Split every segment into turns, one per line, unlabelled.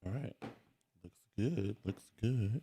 All right. Looks good. Looks good.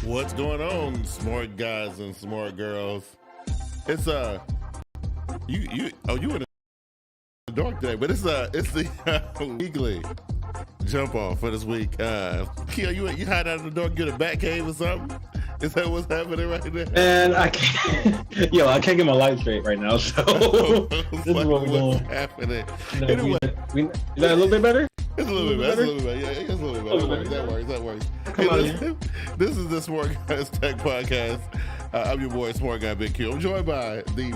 What's going on, smart guys and smart girls? It's you in the dark today, but it's the weekly jump off for this week. Keyan, you hide out in the dark, get a bat cave or something? Is that what's happening right now?
And I can't, I can't get my light straight right now. So this is what we're doing.
Happening.
No,
Anyway,
is that a little bit better?
It's a little bit better. Yeah, it's a little bit better. That works. Hey, listen, this is the Smart Guyz Tech Podcast. I'm your boy, Smart Guy Big Q. I'm joined by the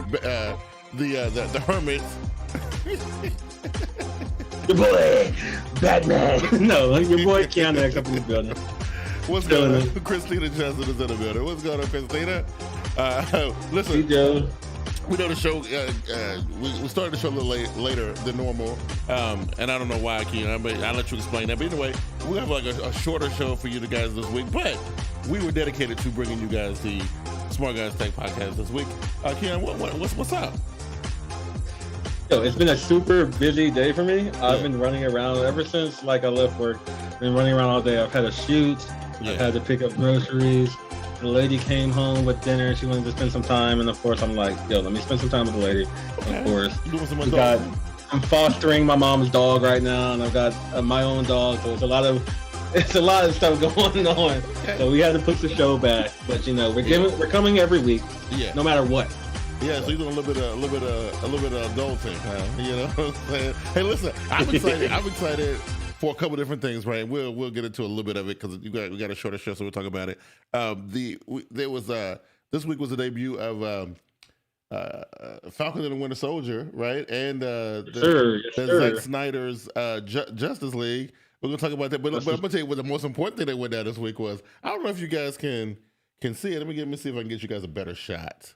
hermit.
Your boy, Batman. No, your boy Keyan up in the building.
What's going on? Christina Johnson is in the building. What's going on, Christina? Listen,
Hey,
we know the show. We started the show a little later than normal, and I don't know why, Keyan. But I'll let you explain that. But anyway, we have like a shorter show for you guys this week. But we were dedicated to bringing you guys the Smart Guyz Tech Podcast this week. Keyan, what's up?
It's been a super busy day for me. I've been running around ever since I left work. Been running around all day. I've had to shoot. I've had to pick up groceries. The lady came home with dinner. She wanted to spend some time, and of course, I'm like, let me spend some time with the lady. Okay. Of course, I'm fostering my mom's dog right now, and I've got my own dog. So it's a lot of stuff going on. Okay. So we had to put the show back, but we're coming every week, no matter what.
Yeah, so you're doing a little bit of adulting, huh? You know what I'm saying? Hey, listen, I'm excited for a couple different things, right? We'll get into a little bit of it because we got a shorter show, so we'll talk about it. This week was the debut of Falcon and the Winter Soldier, right? And Zack Snyder's Justice League. We're gonna talk about that, but I'm gonna tell you what the most important thing that went down this week was. I don't know if you guys can see it. Let me see if I can get you guys a better shot.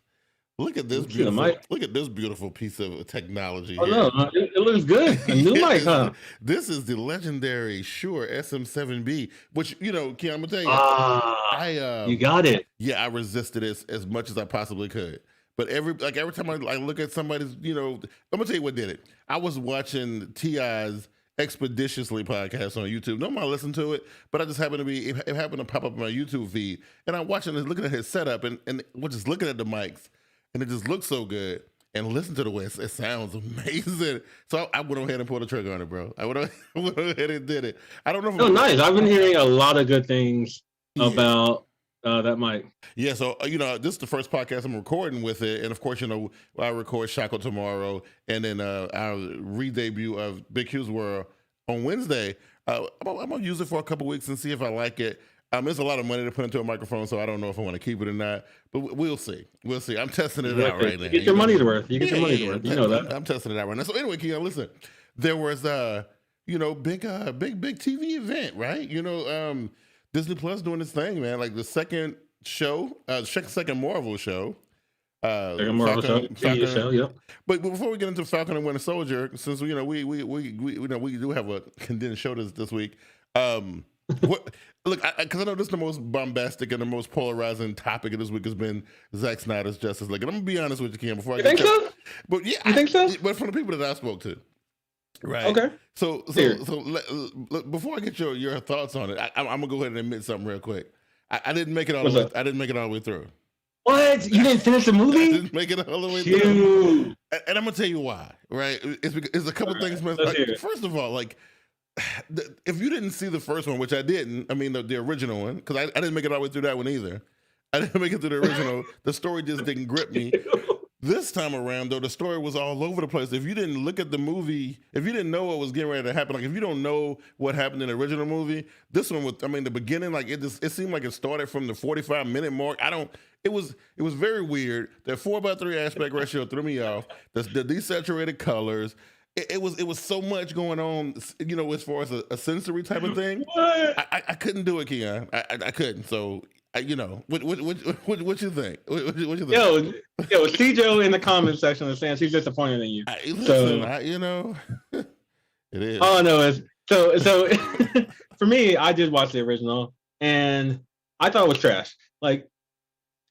Look at this beautiful piece of technology here.
Oh, no, it looks good. A new mic, huh?
This is the legendary Shure SM7B, which, Keyan, I'm going to tell you.
You got it.
Yeah, I resisted it as much as I possibly could. But every time I look at somebody's, I'm going to tell you what did it. I was watching T.I.'s Expeditiously podcast on YouTube. Nobody listened to it, but I just happened to pop up on my YouTube feed. And I'm watching this, looking at his setup, and we're just looking at the mics. And it just looks so good. And listen to the way it sounds amazing. So I went ahead and pulled the trigger on it, bro. I went ahead and did it. I don't know if
nice. I've been hearing a lot of good things about that mic.
Yeah, so, this is the first podcast I'm recording with it. And, of course, I record Shackle tomorrow. And then our re-debut of biggqsworld on Wednesday. I'm going to use it for a couple weeks and see if I like it. It's a lot of money to put into a microphone, so I don't know if I want to keep it or not. But we'll see. I'm testing it out right now.
You get your money's worth. You know that.
I'm testing it out right now. So anyway, Keyan, listen. There was big TV event, right? Disney Plus doing this thing, man. Like the second Marvel show. Falcon show, yep. But before we get into Falcon and Winter Soldier, since we do have a condensed show this week. What, look, because I know this is the most bombastic and the most polarizing topic of this week has been Zack Snyder's Justice League. And I'm gonna be honest with you, Keyan, before I
think so?
But yeah,
you think so?
But from the people that I spoke to, right?
Okay.
So before I get your thoughts on it, I'm gonna go ahead and admit something real quick. I didn't make it all. I didn't make it all the way through.
What? You didn't finish the movie?
I didn't make it all the way through. And I'm gonna tell you why. Right? It's a couple things. Like, first of all, like, if you didn't see the first one, which I didn't, I mean the original one, because I didn't make it all the way through that one either. I didn't make it through the original. The story just didn't grip me. This time around, though, the story was all over the place. If you didn't look at the movie, if you didn't know what was getting ready to happen, like if you don't know what happened in the original movie, this one was, I mean, the beginning, like it seemed like it started from the 45-minute mark. It was very weird. That 4:3 aspect ratio threw me off. The desaturated colors. It was so much going on, you know, as far as a sensory type of thing. I couldn't do it, Keyan. I couldn't. So, you know, what you think? What you think?
Yo, CJ in the comment section is saying she's disappointed in you.
You know, it is.
Oh no, so for me, I did watch the original and I thought it was trash. Like,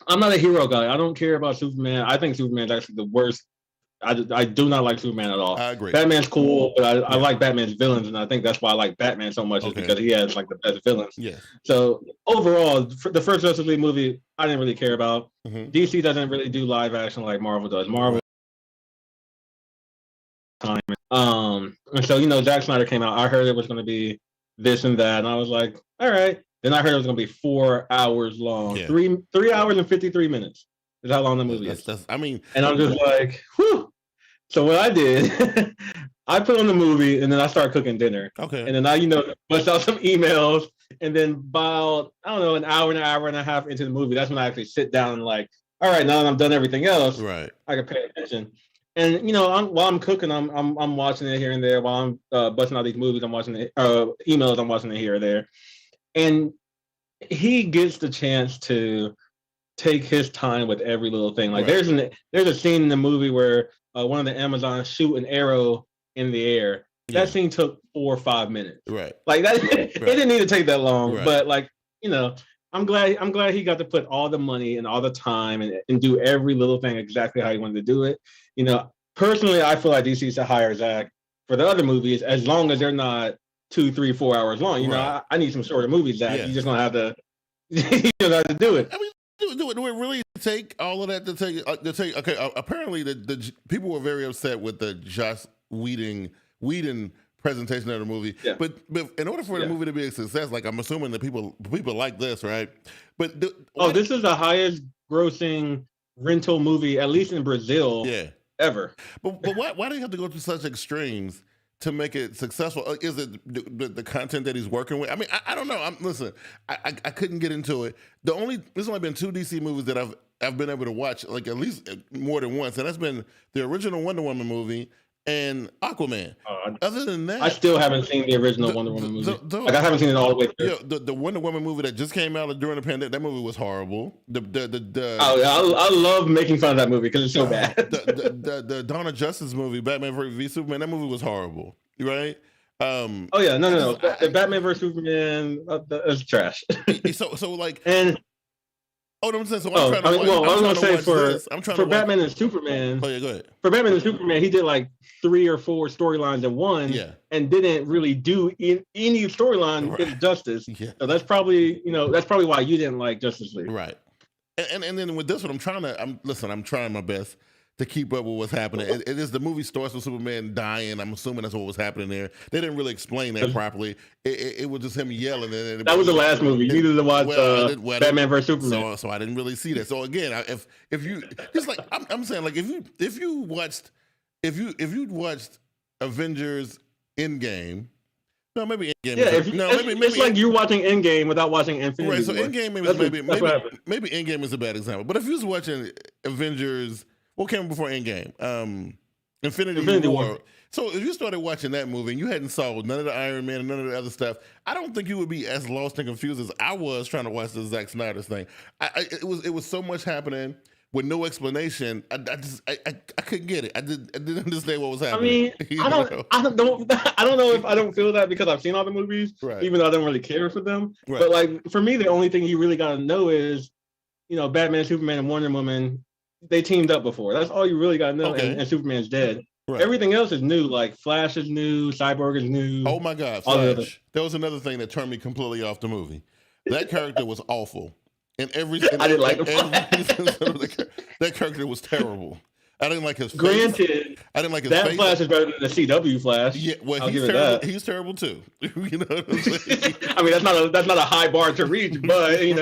I'm not a hero guy. I don't care about Superman. I think Superman's actually the worst. I do not like Superman at all.
I agree.
Batman's cool, but I like Batman's villains, and I think that's why I like Batman so much is because he has like the best villains.
Yeah.
So overall, the first Justice League movie, I didn't really care about. DC doesn't really do live action like Marvel does. Marvel. And so, you know, Zack Snyder came out. I heard it was going to be this and that, and I was like, all right. Then I heard it was going to be 4 hours long. Yeah. 3 hours and 53 minutes is how long the movie is. And I'm just like, whew. So what I did, I put on the movie and then I started cooking dinner.
Okay.
And then I, you know, bust out some emails. And then about, I don't know, an hour and a half into the movie, that's when I actually sit down and like, all right, now that I've done everything else,
right,
I can pay attention. And, you know, while I'm cooking, I'm watching it here and there. While I'm busting out these movies, I'm watching it, emails, I'm watching it here or there. And he gets the chance to take his time with every little thing. Like there's a scene in the movie where one of the Amazons shoot an arrow in the air. That scene took 4 or 5 minutes.
Right.
Like that, it didn't need to take that long. Right. But like, you know, I'm glad he got to put all the money and all the time and do every little thing exactly how he wanted to do it. You know, personally, I feel like DC should hire Zach for the other movies as long as they're not 2, 3, 4 hours long. You know, I need some shorter movies, Zach. You just gonna have to, you don't have to do it. I mean,
do it really take all of that to take? Okay, apparently the people were very upset with the Joss Whedon presentation of the movie. Yeah. But in order for the movie to be a success, like I'm assuming that people like this, right? But
this is the highest grossing rental movie, at least in Brazil, ever.
But why do you have to go to such extremes to make it successful? Is it the content that he's working with? I mean, I don't know. Listen, I couldn't get into it. There's only been 2 DC movies that I've been able to watch, like at least more than once, and that's been the original Wonder Woman movie and Aquaman. Other than that,
I still haven't seen the original Wonder Woman movie. I haven't seen it all the way through.
Yeah, the Wonder Woman movie that just came out during the pandemic, that movie was horrible.
I love making fun of that movie because it's so bad.
The Dawn of Justice movie, Batman v Superman, that movie was horrible, right?
No. The Batman vs Superman, that's trash.
So like,
and
I'm saying, so
I was gonna say for Batman and Superman.
Oh yeah, go ahead.
For Batman and Superman, he did like 3 or 4 storylines in one, and didn't really do any storyline justice. Yeah. So that's probably why you didn't like Justice League,
right? And then with this one, I'm trying my best to keep up with what's happening. It is the movie starts with Superman dying. I'm assuming that's what was happening there. They didn't really explain that properly. It was just him yelling.
That was the last movie. You needed to watch Batman vs Superman.
So I didn't really see that. So again, if you just like I'm saying, like if you watched Avengers Endgame. No, maybe Endgame.
It's like you're watching Endgame without watching Infinity War.
Right. So Endgame maybe Endgame is a bad example. But if you was watching Avengers. What came before Endgame? Infinity War. So if you started watching that movie and you hadn't saw none of the Iron Man and none of the other stuff, I don't think you would be as lost and confused as I was trying to watch the Zack Snyder thing. It was so much happening with no explanation. I couldn't get it. I didn't understand what was
I
happening.
mean, I don't know if I don't feel that because I've seen all the movies,
Right.
even though I don't really care for them.
Right.
But like for me, the only thing you really got to know is, Batman, Superman, and Wonder Woman, they teamed up before. That's all you really got to know.
Okay.
And Superman's dead.
Right.
Everything else is new. Like Flash is new, Cyborg is new.
Oh my God, Flash! That was another thing that turned me completely off the movie. That character was awful. And I didn't like him. That character was terrible. I didn't like his face.
Granted,
I didn't like his
that
face.
Flash is better than the CW Flash.
Yeah, well,
I'll
he's
give it
terrible.
that.
He's terrible too. You know what I'm saying?
I mean, that's not a high bar to reach, but
I mean,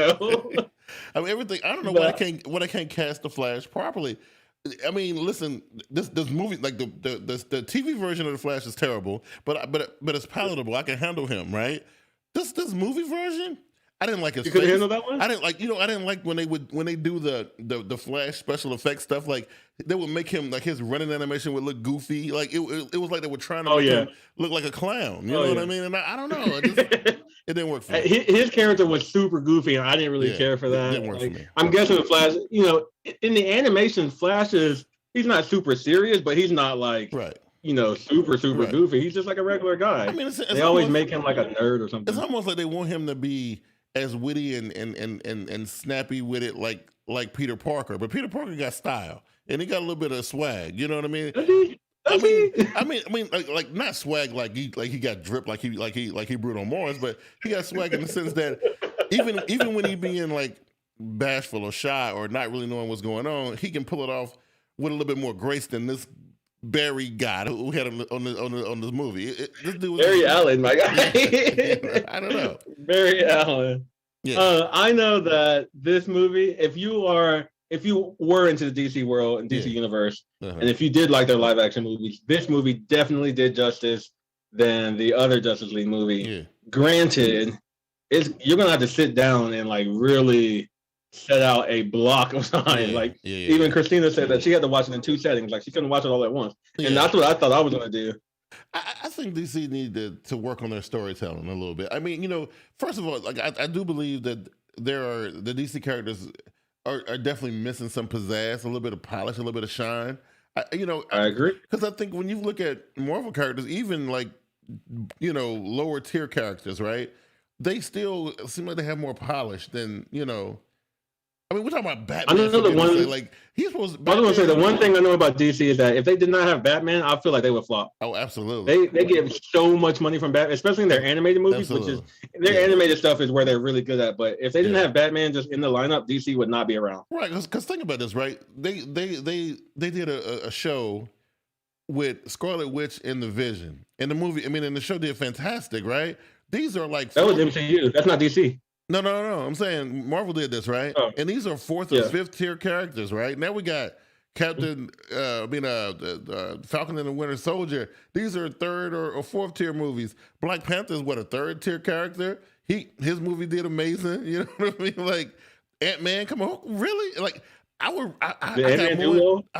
everything. I don't know why I can't cast the Flash properly. I mean, listen, this movie, like the TV version of the Flash is terrible, but it's palatable. I can handle him, right? This movie version, I didn't like his face.
You couldn't handle that one?
I didn't like when they do the Flash special effects stuff. Like they would make him, like his running animation would look goofy. Like it was like they were trying to make him look like a clown. You know what I mean? And I don't know. It didn't work for me.
His character was super goofy, and I didn't really care for that.
It didn't work for me.
I'm guessing the Flash, in the animation, Flash he's not super serious, but he's not like super goofy. He's just like a regular guy.
I mean,
they always make him like a nerd or something.
It's almost like they want him to be as witty and snappy with it like Peter Parker, but Peter Parker got style and he got a little bit of swag. You know what I mean? I mean, like not swag like he got drip like he Bruno Mars, but he got swag in the sense that even when he being like bashful or shy or not really knowing what's going on, he can pull it off with a little bit more grace than this Barry guy who had on this movie. This dude was
Barry Allen, my guy.
I don't know.
Barry Allen. Yeah. I know that this movie, if you were into the DC world and DC universe, and if you did like their live action movies, this movie definitely did justice than the other Justice League movie. Yeah. Granted, you're gonna have to sit down and like really set out a block of time. Even Christina said that she had to watch it in two settings. Like she couldn't watch it all at once. And that's what I thought I was gonna do.
I think DC needed to work on their storytelling a little bit. I mean, first of all, like I do believe that the DC characters are definitely missing some pizzazz, a little bit of polish, a little bit of shine. I agree. Because I think when you look at Marvel characters, even like lower tier characters, right? They still seem like they have more polish than I mean, we're talking about Batman.
I know the one.
He's supposed.
I was gonna say the one thing I know about DC is that if they did not have Batman, I feel like they would flop.
Oh, absolutely.
They get so much money from Batman, especially in their animated movies, which is their animated stuff is where they're really good at. But if they didn't have Batman just in the lineup, DC would not be around.
Right? Because think about this, right? They did a show with Scarlet Witch and the Vision, and the movie. I mean, and the show did fantastic, right? These are like
that was MCU. That's not DC.
No. I'm saying Marvel did this, right? Oh. And these are fourth or fifth tier characters, right? Now we got Falcon and the Winter Soldier. These are third or fourth tier movies. Black Panther's a third tier character. His movie did amazing. You know what I mean? Like Ant-Man, come on, really? Like I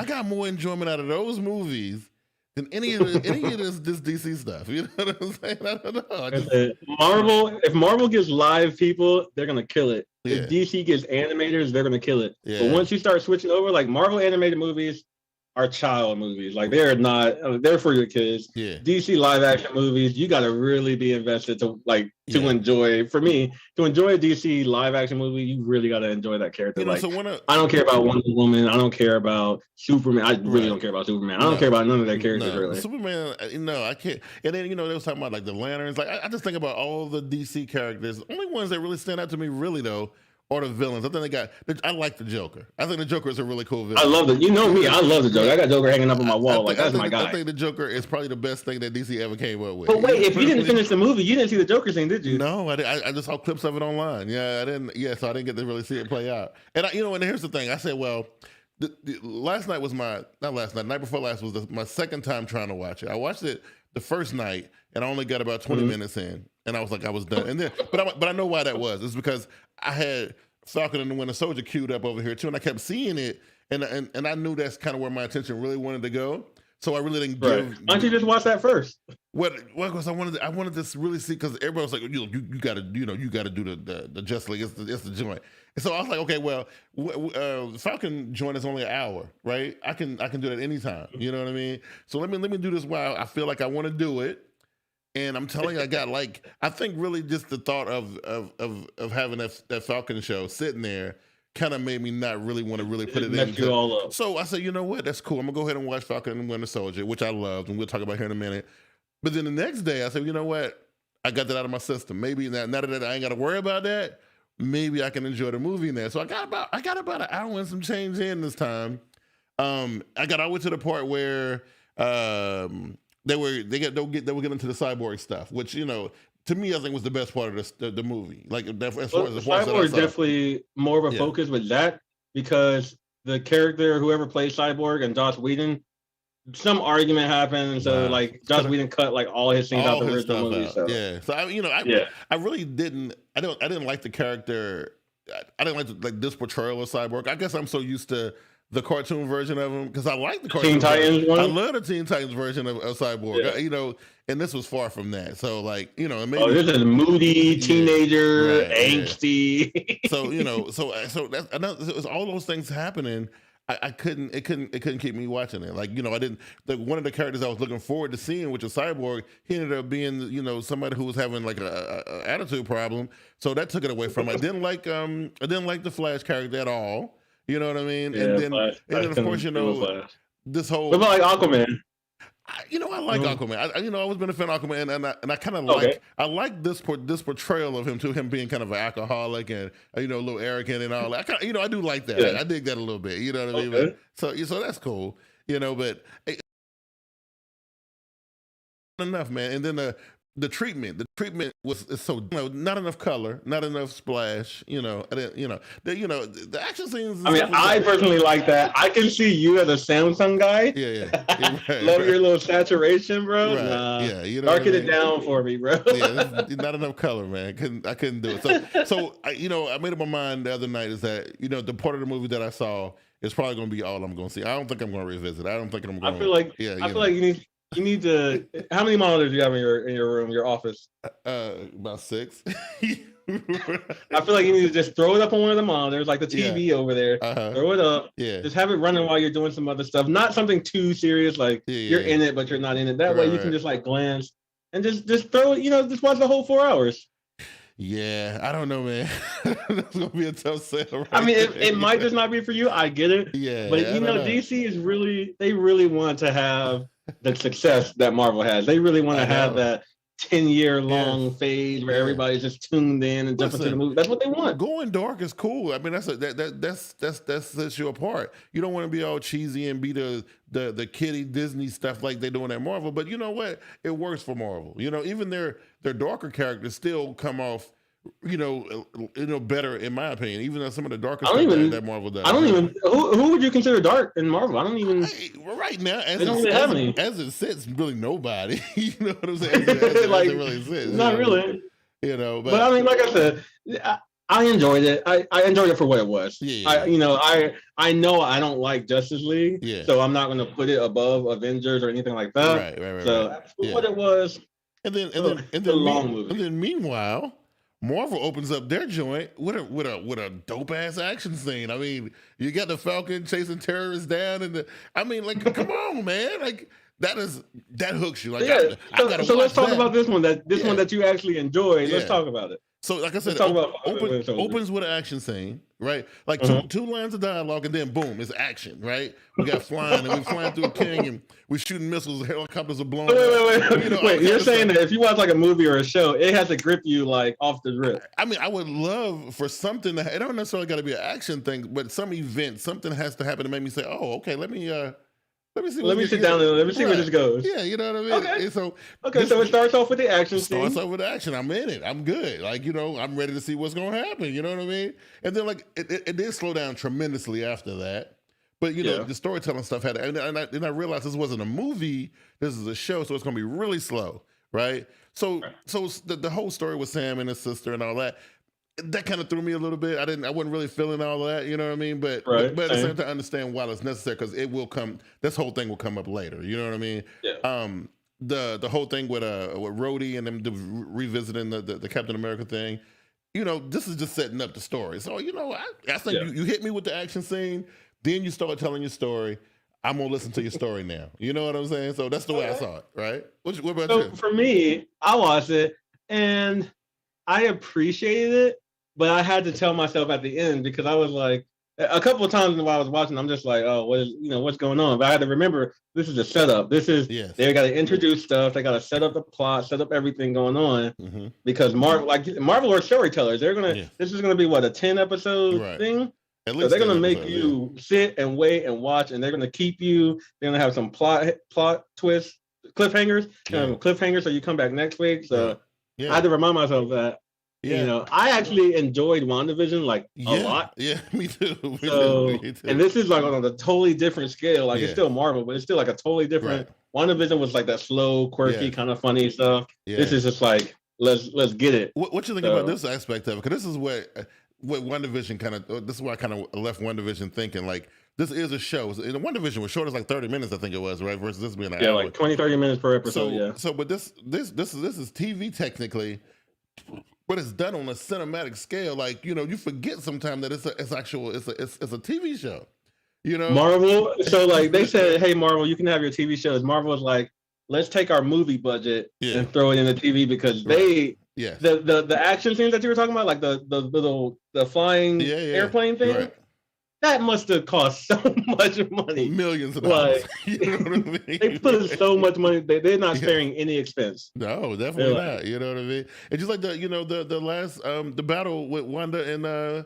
got more enjoyment out of those movies than any of this DC stuff. You know what I'm saying? I don't know.
If Marvel gives live people, they're gonna kill it. Yeah. If DC gives animators, they're gonna kill it. Yeah. But once you start switching over, like Marvel animated movies are child movies. Like they're not. They're for your kids. Yeah. DC live action movies, you got to really be invested to enjoy. For me, to enjoy a DC live action movie, you really got to enjoy that character. I don't care about Wonder Woman. I don't care about Superman. I really don't care about Superman. I don't care about none of their characters. Really,
Superman. I can't. And then they was talking about like the Lanterns. Like I just think about all the DC characters. The only ones that really stand out to me, really though, or the villains. I think I like the Joker. I think the Joker is a really cool villain.
I love it. You know me. I love the Joker. I got Joker hanging up on my wall. That's my guy.
I think the Joker is probably the best thing that DC ever came up with.
But wait, if you didn't finish the movie, you didn't see the Joker scene, did you?
No, I just saw clips of it online. Yeah, I didn't. Yeah, so I didn't get to really see it play out. And and here's the thing. I said, well, last night was night before last was my second time trying to watch it. I watched it the first night, and I only got about 20 minutes in, and I was like, I was done. And then, but I know why that was. It's because I had Falcon and the Winter Soldier queued up over here too, and I kept seeing it, and I knew that's kind of where my attention really wanted to go. So I really didn't
Right.
give.
Why don't you just watch that first?
Well, because I wanted to really see, because everybody was like, you got to do the Just League. It's the joint. And so I was like, okay, well, Falcon joint is only an hour, right? I can do that anytime. You know what I mean? So let me do this while I feel like I want to do it. And I'm telling you, I got I think really just the thought of having that Falcon show sitting there kind of made me not really want to really put it in.
You all up.
So I said, you know what? That's cool. I'm gonna go ahead and watch Falcon and Winter Soldier, which I loved, and we'll talk about here in a minute. But then the next day, I said, you know what? I got that out of my system. Maybe now that I ain't got to worry about that, maybe I can enjoy the movie now. So I got about an hour and some change in this time. I got all the way to the part where they were getting into the cyborg stuff, which, you know, to me, I think was the best part of the movie. Like, as far as the
Cyborg definitely more of a focus with that, because the character, whoever plays Cyborg and Joss Whedon, some argument happened, and so like Joss Whedon cut like all his scenes out the original movie. So.
Yeah, so I really didn't. I didn't like the character. I didn't like this portrayal of Cyborg. I guess I'm so used to the cartoon version of him, because I like the cartoon
Teen Titans one.
I love the Teen Titans version of Cyborg.
Yeah.
You know, and this was far from that. So like, you know,
this is a moody teenager, angsty.
Yeah. So you know, so that's it was all those things happening. It couldn't keep me watching it. Like, you know, one of the characters I was looking forward to seeing, which was Cyborg, he ended up being, you know, somebody who was having like a attitude problem. So that took it away from me. I didn't like the Flash character at all. You know what I mean?
Yeah,
and then of course, you know, this whole.
What about like Aquaman?
I like Aquaman. I always been a fan of Aquaman, and I kind of like this portrayal of him too. Him being kind of an alcoholic and a little arrogant and all that. I do like that. Yeah. I dig that a little bit. You know what I mean? But, so that's cool. But enough, man. And then the treatment was so not enough color, not enough splash. The action scenes.
I mean, I personally like that. I can see you as a Samsung guy.
Yeah. Right,
Love your little saturation, bro.
Right.
Nah,
yeah,
darken it down for me, bro.
Not enough color, man. I couldn't do it. So I made up my mind the other night is that the part of the movie that I saw is probably going to be all I'm going to see. I don't think I'm going to revisit. I don't think I'm going.
I feel like you need to. How many monitors do you have in your room, your office?
About 6.
I feel like you need to just throw it up on one of the monitors, like the TV over there. Throw it up. Yeah. Just have it running while you're doing some other stuff. Not something too serious, like you're in it but you're not in it. That way you can just like glance and just throw it. Just watch the whole 4 hours.
Yeah, I don't know, man. That's gonna be a tough sell.
I mean, it might just not be for you. I get it.
Yeah,
but DC is they really want to have the success that Marvel has. They really want to have that 10-year-long phase where everybody's just tuned in and jumping to the movie. That's what they want.
Going dark is cool. I mean, that sets you apart. You don't want to be all cheesy and be the kiddie Disney stuff like they doing at Marvel. But you know what? It works for Marvel. Even their darker characters still come off better in my opinion, even though some of the darker stuff that Marvel does.
I don't even. Who would you consider dark in Marvel? I don't even.
Right now,
they don't really have any.
As it sits, really nobody. You know what I'm saying? As it really sits.
Not really.
But
I mean, like I said, I enjoyed it. I enjoyed it for what it was.
Yeah.
I know I don't like Justice League, so I'm not going to put it above Avengers or anything like that.
Right.
So what it was.
And then meanwhile, Marvel opens up their joint with a dope ass action scene. I mean, you got the Falcon chasing terrorists down, and come on, man, like that hooks you. Like,
so let's talk about this one. One that you actually enjoyed. Let's talk about it.
So, like I said, opens with an action scene, right? Like two lines of dialogue, and then boom, it's action, right? We got flying, and we're flying through a king, and we're shooting missiles, helicopters are blowing up.
Wait, you're saying that if you watch like a movie or a show, it has to grip you like off the rip.
I mean, I would love for something it don't necessarily got to be an action thing, but some event, something has to happen to make me say, oh, okay, let me see.
Let me sit down and let me see where this goes.
Yeah, you know what I mean?
Okay.
So
it starts off with the action scene.
Starts off with the action. I'm in it. I'm good. Like, I'm ready to see what's going to happen. You know what I mean? And then, like, it did slow down tremendously after that. But, the storytelling stuff had, and I realized this wasn't a movie. This is a show, so it's going to be really slow, right? So the whole story with Sam and his sister and all that, that kind of threw me a little bit. I wasn't really feeling all of that, you know what I mean? But at the same time, I understand why it's necessary because it will come. This whole thing will come up later. You know what I mean?
Yeah.
The whole thing with Rhodey and them revisiting the Captain America thing. You know, this is just setting up the story. So you know, I think you hit me with the action scene, then you start telling your story. I'm gonna listen to your story now. You know what I'm saying? So that's the way I saw it, right? What about you?
For me, I watched it and I appreciated it. But I had to tell myself at the end because I was like, a couple of times while I was watching, I'm just like, oh, what's going on? But I had to remember this is a setup. This is they got to introduce stuff. They got to set up the plot, set up everything going on. Because Marvel are storytellers. They're gonna. This is gonna be what, a 10-episode thing. At least so they're gonna make you sit and wait and watch, and they're gonna keep you. They're gonna have some plot twists, cliffhangers, cliffhangers, so you come back next week. So I had to remind myself that. Yeah. You know, I actually enjoyed WandaVision like a lot.
Yeah, me too. Me
too. And this is like on a totally different scale. Like it's still Marvel, but it's still like a totally different. WandaVision was like that slow, quirky, kind of funny stuff. Yeah. This is just like let's get it.
What you think about this aspect of it? Because this is what WandaVision kind of. This is why I kind of left WandaVision thinking like this is a show. And WandaVision was short as like 30 minutes, I think it was, right? Versus this being an hour.
Like 20-30 minutes per episode.
So, but this is TV technically. But it's done on a cinematic scale. Like, you know, you forget sometimes that it's a TV show. You know,
Marvel. So like they said, hey Marvel, you can have your TV shows. Marvel was like, let's take our movie budget and throw it in the TV because the action scenes that you were talking about, like the flying airplane thing. Right. That must have cost so much money.
Millions of dollars.
You know what I mean? They put in so much money. They're not sparing any expense.
No, definitely not. You know what I mean? It's just like the last the battle with Wanda and the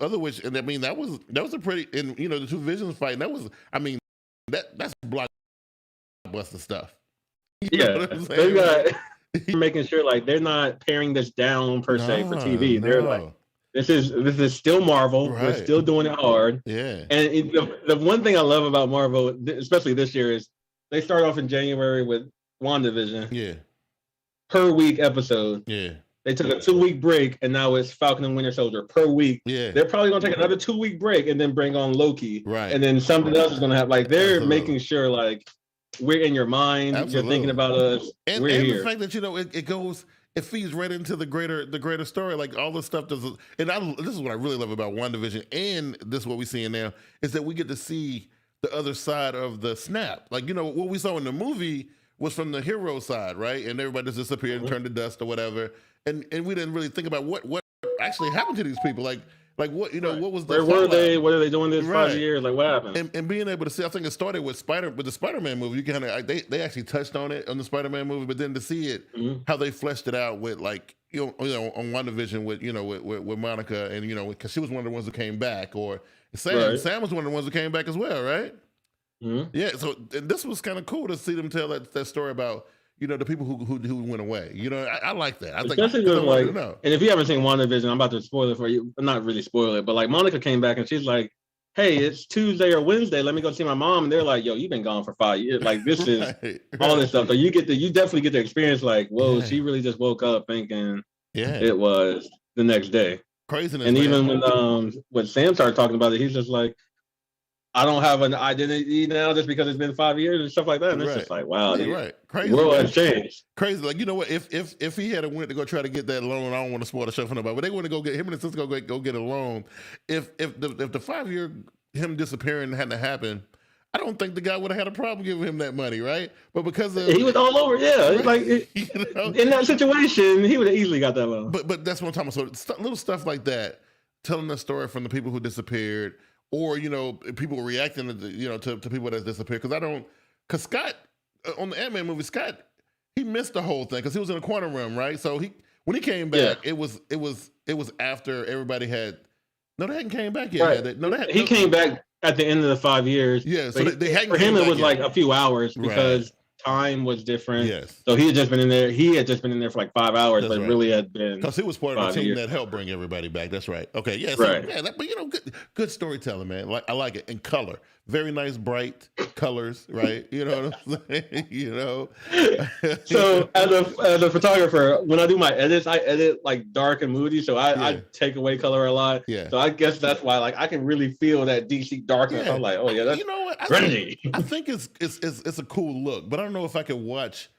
other witch. And I mean that was a pretty, and you know, the two Visions fight. That was, I mean, that's blockbuster stuff.
You know what I'm saying? They got making sure like they're not paring this down per se for TV. They're like. This is still Marvel. Right. We're still doing it hard. Yeah. And the one thing I love about Marvel, especially this year, is they start off in January with WandaVision. Yeah. Per week episode. Yeah. They took a 2-week break, and now it's Falcon and Winter Soldier per week. Yeah. They're probably going to take another 2-week break and then bring on Loki. Right. And then something else is going to have, like, they're making sure, like, we're in your mind. Absolutely. You're thinking about us. We're here.
The fact that, you know, it feeds right into the greater story. Like all this stuff does, and this is what I really love about WandaVision, and this is what we're seeing now, is that we get to see the other side of the snap. Like, you know, what we saw in the movie was from the hero side, right? And everybody just disappeared and turned to dust or whatever. And we didn't really think about what actually happened to these people. Like what, you know, what was the
where were they? What are they doing this 5 years? Like what happened?
And being able to see, I think it started with the Spider-Man movie. You kind of they actually touched on it on the Spider-Man movie, but then to see it how they fleshed it out with like you know on WandaVision with Monica, and you know because she was one of the ones who came back, or Sam was one of the ones who came back as well, right? Mm-hmm. Yeah. So and this was kind of cool to see them tell that story about. You know, the people who went away. You know, I like that. I think
like, and if you haven't seen WandaVision, I'm about to spoil it for you. Not really spoil it, but like Monica came back and she's like, hey, it's Tuesday or Wednesday. Let me go see my mom. And they're like, yo, you've been gone for 5 years. Like this is all this stuff. So you definitely get the experience like, whoa, she really just woke up thinking it was the next day.
Craziness.
And even when Sam started talking about it, he's just like, I don't have an identity now just because it's been 5 years and stuff like that. And it's just like, wow,
crazy.
The world has changed.
Crazy. Like, you know what? If he had went to go try to get that loan, I don't want to spoil the show for nobody, but they want to go get him and his sister go get a loan. If the 5 year him disappearing hadn't happened, I don't think the guy would have had a problem giving him that money, right? But because
he was all over, right? Like you know? In that situation, he would have easily got that loan.
But that's what I'm talking about. So little stuff like that, telling the story from the people who disappeared. Or, you know, people reacting to people that disappeared. Because Scott, on the Ant-Man movie, Scott, he missed the whole thing because he was in a quantum realm, right? So when he came back, it was after everybody had, no, they hadn't came back yet.
Right. He came back at the end of the 5 years.
Yeah, so they hadn't
for him, it was like a few hours because time was different. Yes. So he had just been in there. He had just been in there for like 5 hours, but it really had been
because he was part of the team that helped bring everybody back. That's right. Okay. Yeah. So, but you know, good storytelling, man. Like I like it. And color, very nice, bright color. colors, right? You know what I'm saying? You know.
So as a photographer, when I do my edits, I edit like dark and moody, so I take away color a lot.
Yeah.
So I guess that's why like I can really feel that DC darkness. I'm like, oh yeah, that's grungy.
I think it's a cool look, but I don't know if I could watch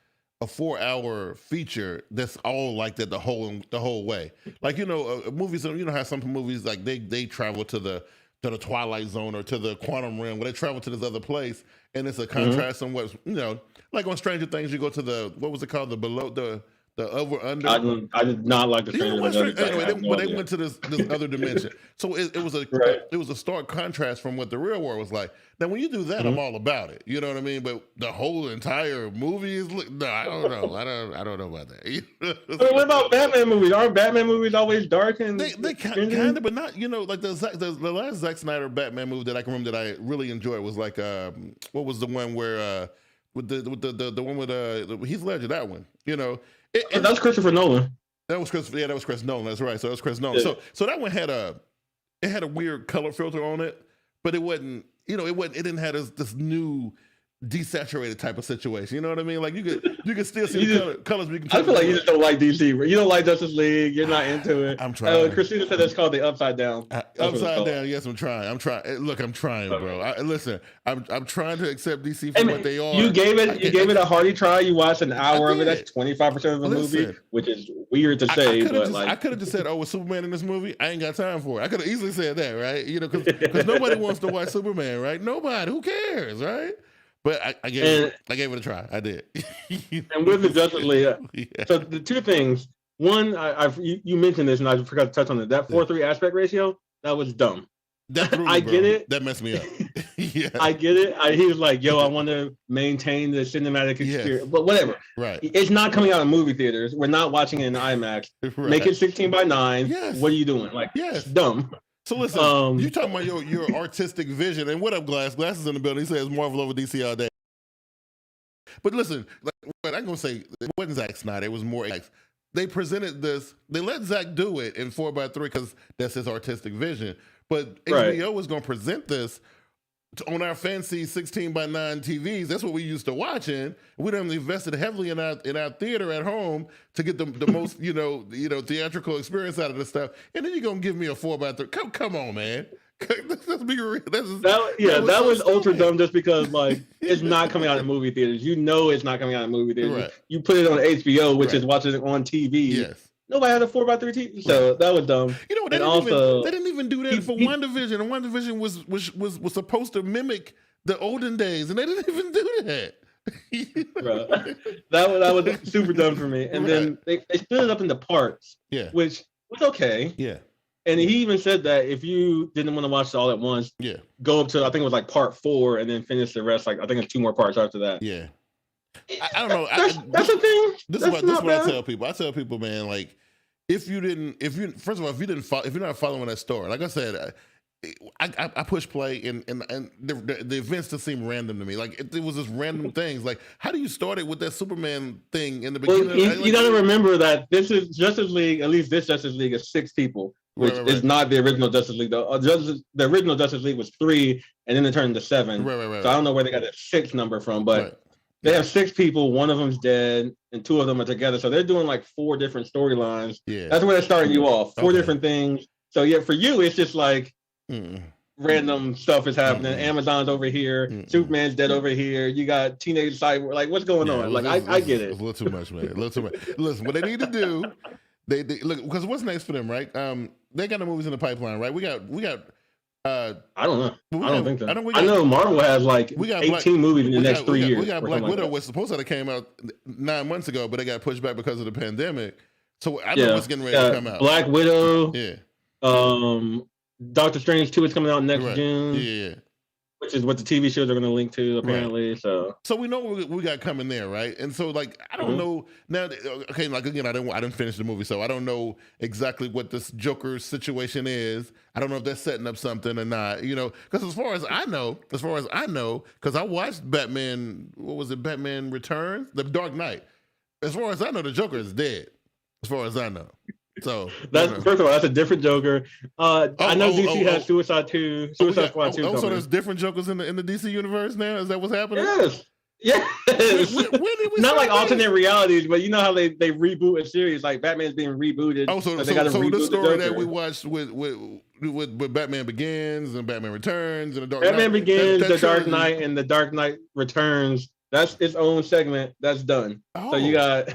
a 4-hour feature that's all like that the whole way. Like, you know, movies, you know how some movies like they travel to the Twilight Zone or to the Quantum Realm, where they travel to this other place, and it's a contrast on what's, you know, like on Stranger Things, you go to the, what was it called, the over under.
I did not like the Stranger Things.
Anyway, but they went to this other dimension. So it was a stark contrast from what the real world was like. Now, when you do that, I'm all about it. You know what I mean? But the whole entire movie is no, I don't know. I don't know about that.
But what about Batman movies? Aren't Batman movies always dark and
they kind of, but not, you know, like the last Zack Snyder Batman movie that I can remember that I really enjoyed was like what was the one where with the one with Heath Ledger, that one, you know.
That was Christopher Nolan.
That was Chris Nolan. That's right. So it was Chris Nolan. Yeah. So that one had a weird color filter on it, but it wasn't. You know, it didn't have this new desaturated type of situation. You know what I mean? Like you could still see the colors.
I feel like you just don't like DC. You don't like Justice League. You're not into it.
I'm trying.
Christina said that's called the Upside Down.
Upside Down. Yes, I'm trying. Look, I'm trying, bro. Listen, I'm trying to accept DC for what they are.
You gave it a hearty try. You watched an hour of it. That's 25% of the movie, which is weird to say. I
could have just said, "Oh, was Superman in this movie?" I ain't got time for it. I could have easily said that, right? You know, because nobody wants to watch Superman, right? Nobody. Who cares, right? But I gave it a try. I did.
And with the Justice League, so the two things. One, you mentioned this, and I forgot to touch on it. That 4:3 aspect ratio, that was dumb. I get it.
That messed me up. Yeah.
I get it. He was like, "Yo, I want to maintain the cinematic experience," but whatever.
Right.
It's not coming out in movie theaters. We're not watching it in IMAX. Right. Make it 16:9.
Yes.
What are you doing? Like, it's dumb.
So listen, you talking about your artistic vision, and what up, Glass? Glass is in the building. He says Marvel over DC all day. But listen, what I'm gonna say, it wasn't Zack Snyder. It was more X. They presented this. They let Zack do it in 4x3 because that's his artistic vision. But HBO was gonna present this on our fancy 16:9 TVs. That's what we used to watch in. We done invested heavily in our theater at home to get the most you know theatrical experience out of this stuff. And then you're gonna give me a 4x3. Come on, man. Let's be real.
That was ultra dumb just because like it's not coming out in movie theaters. You know it's not coming out in movie theaters.
Right.
You put it on HBO, which is watching it on TV.
Yes.
Nobody had a 4x3 TV, so that was dumb.
You know, they didn't even do that for WandaVision, and WandaVision was supposed to mimic the olden days, and they didn't even do that.
Bro, that was super dumb for me. And then they split it up into parts, which was okay.
Yeah.
And he even said that if you didn't want to watch it all at once, go up to, I think it was like part 4, and then finish the rest. Like I think it's 2 more parts after that.
Yeah. I don't know.
That's the thing.
This is what I tell people. I tell people, man, like if you're not following that story, like I said, I push play and the events just seem random to me. Like it was just random things. Like how do you start it with that Superman thing in the beginning?
Well, you got to remember that this is Justice League. At least this Justice League is 6 people, which is not the original Justice League. Though the original Justice League was 3, and then it turned into 7.
Right.
So I don't know where they got that 6 number from, but. They have 6 people. One of them's dead, and 2 of them are together. So they're doing like 4 different storylines.
Yeah,
that's where they're starting you off. 4 different things. So yeah, for you, it's just like random stuff is happening. Amazon's over here. Superman's dead over here. You got teenage cyber. Like, what's going on? Like, I get it.
It's a little too much, man. A little too much. Listen, what they need to do, they look, because what's next for them, right? They got the movies in the pipeline, right? We got.
I don't know. I don't think so.
I
know Marvel has like 18 movies in the next 3 years.
We got Black Widow was supposed to have came out 9 months ago, but it got pushed back because of the pandemic. So I know what's getting ready to come out.
Black Widow. Yeah. Doctor Strange 2 is coming out next June.
Yeah.
Which is what the TV shows are going to link to, apparently. Right.
So we know what we got coming there, right? And so, like, I don't know now. Okay, like again, I didn't finish the movie, so I don't know exactly what this Joker situation is. I don't know if they're setting up something or not. You know, because as far as I know, because I watched Batman. What was it? Batman Returns, The Dark Knight. As far as I know, the Joker is dead. As far as I know. So
First of all, that's a different Joker. I know DC has Suicide Squad 2.
So there's different Jokers in the DC universe now. Is that what's happening?
Yes. Yes.
When did we
not like alternate realities, but you know how they reboot a series, like Batman's being rebooted.
Oh, so the story that we watched with Batman Begins and Batman Returns and the Dark Knight.
Batman Begins, The Dark Knight, and The Dark Knight Returns. That's its own segment. That's done. Oh. So you got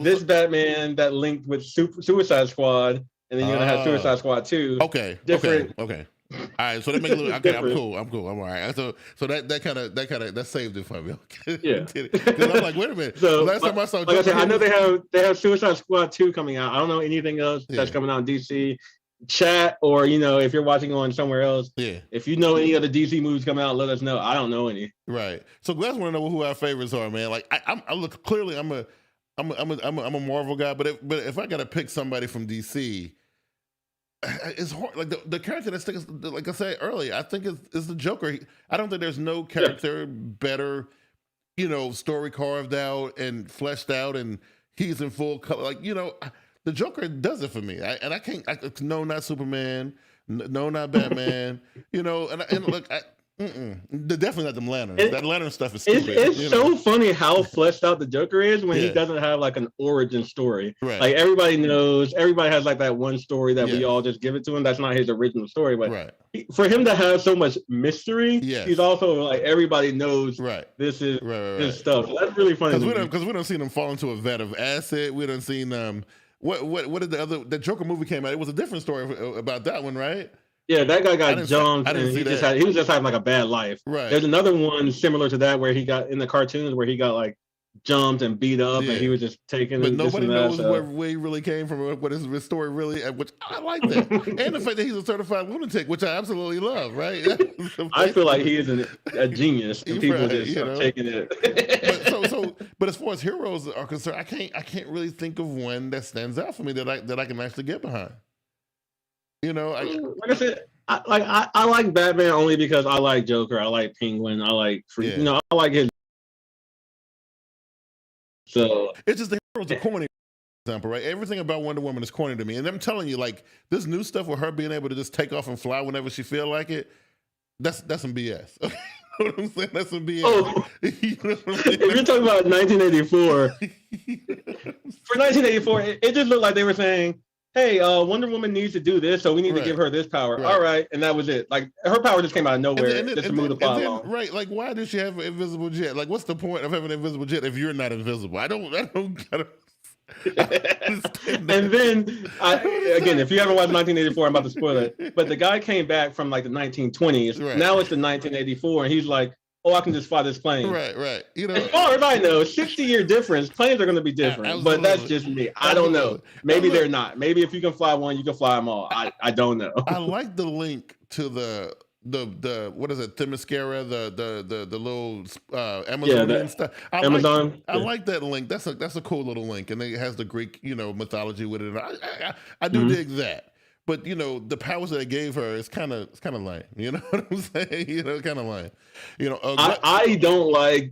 this Batman that linked with Suicide Squad, and then you're gonna have Suicide Squad 2.
Okay.
Different.
Okay. All right, so that makes it look okay. I'm cool. I'm all right. So that saved it for me. Okay.
Yeah,
because I'm like, wait a minute.
So
last time I saw,
like I said, I know they have Suicide Squad 2 coming out. I don't know anything else that's coming out in DC. Chat, or if you're watching on somewhere else.
Yeah.
If you know any other DC movies coming out, let us know. I don't know any.
Right. So Glass want to know who our favorites are, man. Like I look clearly, I'm a Marvel guy, but if I gotta pick somebody from DC. It's hard. Like the character that sticks, like I said earlier, I think is the Joker. I don't think there's no character better, story carved out and fleshed out, and he's in full color. Like the Joker does it for me. I can't. No, not Superman. No, not Batman. And look. Definitely not them lanterns. That lantern stuff is stupid.
It's so funny how fleshed out the Joker is when he doesn't have like an origin story.
Right.
Like everybody knows, everybody has like that one story that we all just give it to him. That's not his original story, but for him to have so much mystery, he's also like everybody knows. This is his stuff. So that's really funny
because we don't see him fall into a vat of acid. We don't see what did the Joker movie came out? It was a different story about that one, right?
Yeah, that guy got jumped, and he was just having like a bad life.
Right.
There's another one similar to that where he got in the cartoons where he got like jumped and beat up, and he was just taking.
But nobody knows where he really came from, what his story really. Which I like that, and the fact that he's a certified lunatic, which I absolutely love. Right.
I feel like he is a genius, and people just taking it.
But as far as heroes are concerned, I can't really think of one that stands out for me that I can actually get behind. Like
I said, I like Batman only because I like Joker, I like Penguin, I like I like his. So
it's just the heroes are corny, for example, right? Everything about Wonder Woman is corny to me, and I'm telling you, like this new stuff with her being able to just take off and fly whenever she feel like it, that's some BS. You know what I'm saying? That's some BS.
Oh, if you're talking about 1984, for 1984, it just looked like they were saying, hey, Wonder Woman needs to do this, so we need to give her this power. Right. All right, and that was it. Like her power just came out of nowhere just to move the plot along.
Right, like why does she have an invisible jet? Like, what's the point of having an invisible jet if you're not invisible? I don't.
And then again, if you haven't watched 1984, I'm about to spoil it. But the guy came back from like the 1920s. Right. Now it's the 1984, and he's like, oh, I can just fly this plane.
Right.
As far as I know, 60-year difference, planes are going to be different. But that's just me. I don't know. Maybe they're not. Maybe if you can fly one, you can fly them all. I don't know.
I like the link to the what is it? Themyscira, the little Amazon and stuff. I like that link. That's a cool little link, and it has the Greek mythology with it. I do dig that. But the powers that it gave her is kind of lame. You know what I'm saying? Kind of lame.
I don't like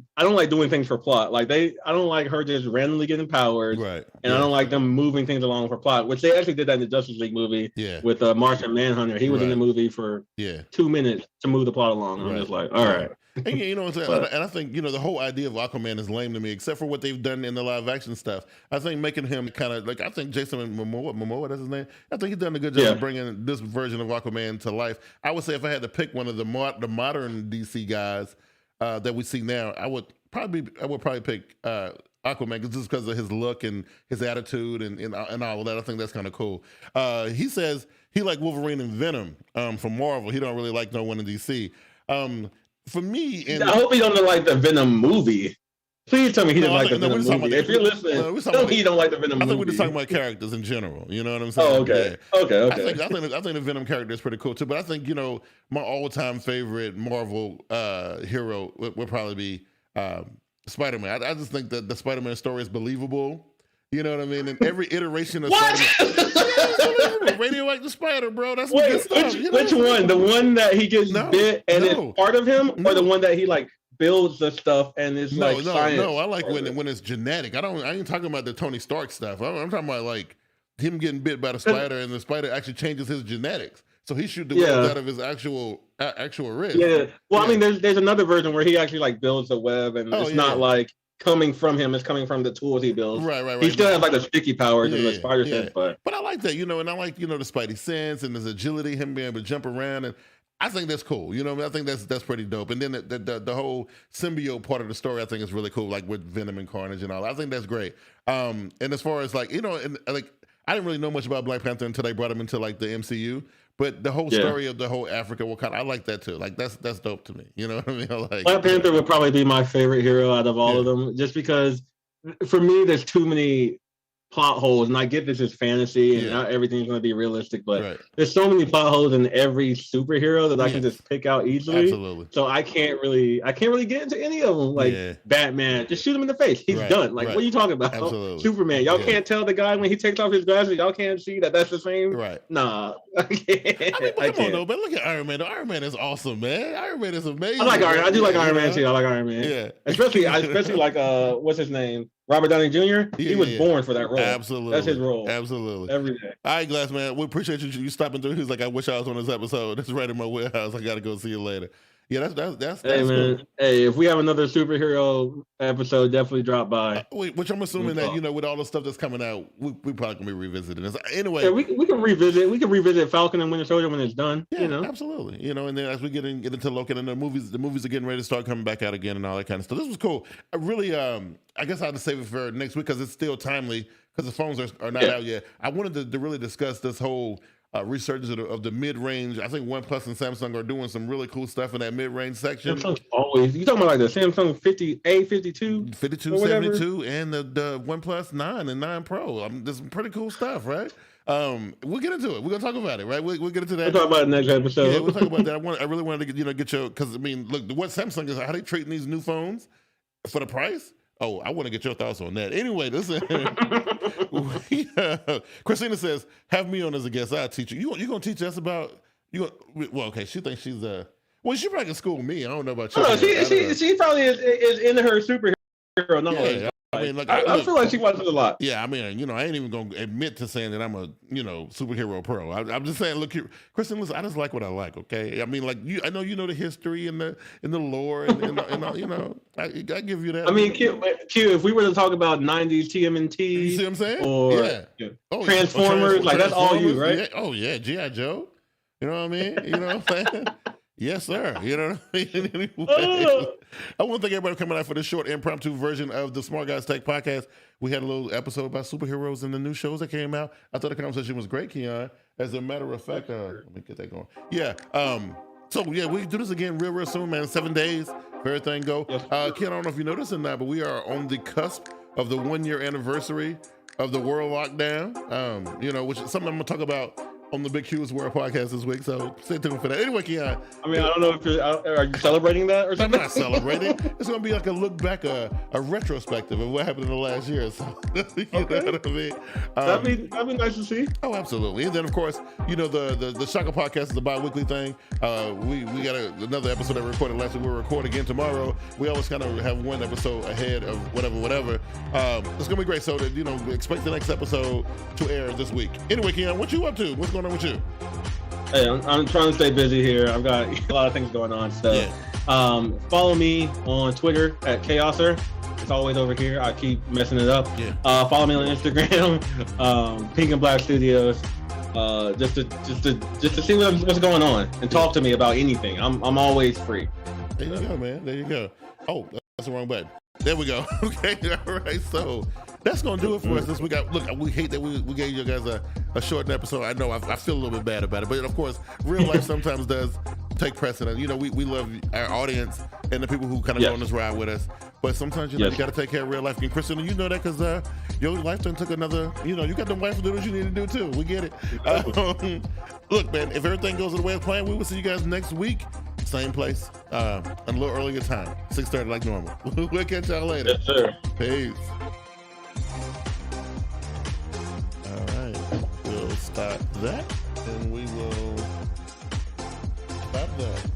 doing things for plot. Like I don't like her just randomly getting powers.
Right.
And I don't like them moving things along for plot, which they actually did that in the Justice League movie.
Yeah.
With Martian Manhunter, he was in the movie for 2 minutes to move the plot along. I'm just like, all right.
And what I'm saying? And I think the whole idea of Aquaman is lame to me, except for what they've done in the live action stuff. I think making him kind of like, I think Jason Momoa, that's his name. I think he's done a good job of bringing this version of Aquaman to life. I would say if I had to pick one of the modern DC guys that we see now, I would probably pick Aquaman just because of his look and his attitude and all of that. I think that's kind of cool. He says he like Wolverine and Venom from Marvel. He don't really like no one in DC. For me,
I hope he don't like the Venom movie. Please tell me he doesn't like the Venom movie. If you're listening, tell me he don't like the Venom movie.
I think we're just talking about characters in general. You know what I'm saying?
Oh, okay.
Yeah.
Okay.
I think the Venom character is pretty cool too. But I think my all-time favorite Marvel hero would probably be Spider-Man. I just think that the Spider-Man story is believable. You know what I mean? And every iteration of Spider-Man. Radioactive spider, bro. That's good stuff.
Which one? The one that he gets bit and it's part of him, or the one that he like builds the stuff and it's science?
No. I like when it's genetic. I ain't talking about the Tony Stark stuff. I'm talking about like him getting bit by the spider, and the spider actually changes his genetics. So he shoot the webs out of his actual wrist.
Yeah. Well, I mean, there's another version where he actually like builds the web, and it's not like coming from him; it's coming from the tools he builds.
Right.
He still has like the sticky powers and the spider sense, but
I like that, and I like the Spidey sense and his agility, him being able to jump around, and I think that's cool. I think that's pretty dope. And then the whole symbiote part of the story, I think is really cool, like with Venom and Carnage and all. I think that's great. And as far as like and like I didn't really know much about Black Panther until they brought him into like the MCU. But the whole story of the whole Africa, Wakanda, I like that too. Like that's dope to me. You know what I mean? Like,
Black Panther would probably be my favorite hero out of all of them, just because for me there's too many plot holes, and I get this is fantasy and not everything's going to be realistic, but there's so many plot holes in every superhero that I can just pick out easily.
Absolutely.
So I can't really get into any of them. Like Batman, just shoot him in the face. He's done. Like what are you talking about?
Absolutely.
Superman, y'all can't tell the guy when he takes off his glasses. Y'all can't see that's the same.
Right.
Nah, I can't.
Come on, though, but look at Iron Man. Iron Man is awesome, man. Iron Man is amazing.
I like Iron. I do like Iron Man too. I like Iron Man.
Yeah.
Especially like what's his name? Robert Downey Jr. He was born for that role.
Absolutely.
That's his role.
Absolutely.
Every day.
All right, Glass, man. We appreciate you stopping through. He's like, I wish I was on this episode. That's right in my warehouse. I got to go see you later. Yeah, that's
hey, man. Cool. Hey, if we have another superhero episode, definitely drop by.
Which I'm assuming that, with all the stuff that's coming out, we probably going to be revisiting this. Anyway.
We can revisit Falcon and Winter Soldier when it's done.
Yeah, absolutely. And then as we get into Loki and the movies are getting ready to start coming back out again and all that kind of stuff. This was cool. I really, I guess I have to save it for next week because it's still timely because the phones are not out yet. I wanted to really discuss this whole resurgence of the mid-range. I think OnePlus and Samsung are doing some really cool stuff in that mid-range section.
Samsung's always, you talking about like the Samsung 50A, 52?
72, and the OnePlus 9 and 9 Pro. There's some pretty cool stuff, right? We'll get into it. We're going to talk about it, right? We'll get into that.
We'll talk about it next episode.
Yeah, we'll talk about that. I really wanted to get your, because I mean, look, what Samsung is, how they treating these new phones for the price? Oh, I want to get your thoughts on that. Anyway, listen. Christina says, have me on as a guest. I'll teach you. You going to teach us about, well, okay, she thinks she's she probably can school me. I don't know about you.
No, she probably is into her superhero knowledge.
Yeah, I mean, like,
I feel like she watches a lot.
Yeah, I mean, I ain't even gonna admit to saying that I'm a, superhero pro. I'm just saying, look here, Kristen, listen, I just like what I like. Okay, I mean, like I know the history and the lore and I give you that.
I mean, Q, if we were to talk about '90s TMNT,
you see what I'm saying?
Or Transformers, like that's all you, right?
Yeah. Oh yeah, G.I. Joe. You know what I mean? You know what I'm saying? Yes, sir. You know what I mean? Anyway, I want to thank everybody for coming out for this short impromptu version of the Smart Guyz Tech Podcast. We had a little episode about superheroes and the new shows that came out. I thought the conversation was great, Keyan. As a matter of fact, let me get that going. Yeah. So yeah, we can do this again real soon, man. 7 days, if everything go. Yes. Keyan, I don't know if you noticed or not, but we are on the cusp of the 1 year anniversary of the world lockdown. Which is something I'm gonna talk about on the Biggqsworld podcast this week, so stay tuned for that. Anyway, Keyan.
I mean, I don't know if are you celebrating that or something?
I'm not celebrating. It's going to be like a look back, a retrospective of what happened in the last year. So, know what I mean?
That'd be nice to see.
Oh, absolutely. And then, of course, the Shaka podcast is a bi-weekly thing. We got another episode that we recorded last week. We'll record again tomorrow. We always kind of have one episode ahead of whatever. It's going to be great. So, expect the next episode to air this week. Anyway, Keyan, what you up to? What's going on with you?
Hey, I'm trying to stay busy here. I've got a lot of things going on. So, follow me on Twitter at Chaoser. It's always over here. I keep messing it up.
Yeah.
Follow me on Instagram, Pink and Black Studios. Just to see what's going on and talk to me about anything. I'm always free.
There you go, man. There you go. Oh, that's the wrong button. There we go. Okay, all right. So that's gonna do it for us this week. We hate that we gave you guys a short episode. I know I feel a little bit bad about it, but of course, real life sometimes does take precedent. We love our audience and the people who kind of go on this ride with us. But sometimes you got to take care of real life. And Kristen, you know that because your life done took another. You got the wife to do what you need to do too. We get it. Look, man, if everything goes the way it's planned, we will see you guys next week. Same place, a little earlier time, 6:30 like normal. We'll catch y'all later.
Yes, sir.
Peace. All right, we'll stop that, and we will stop that.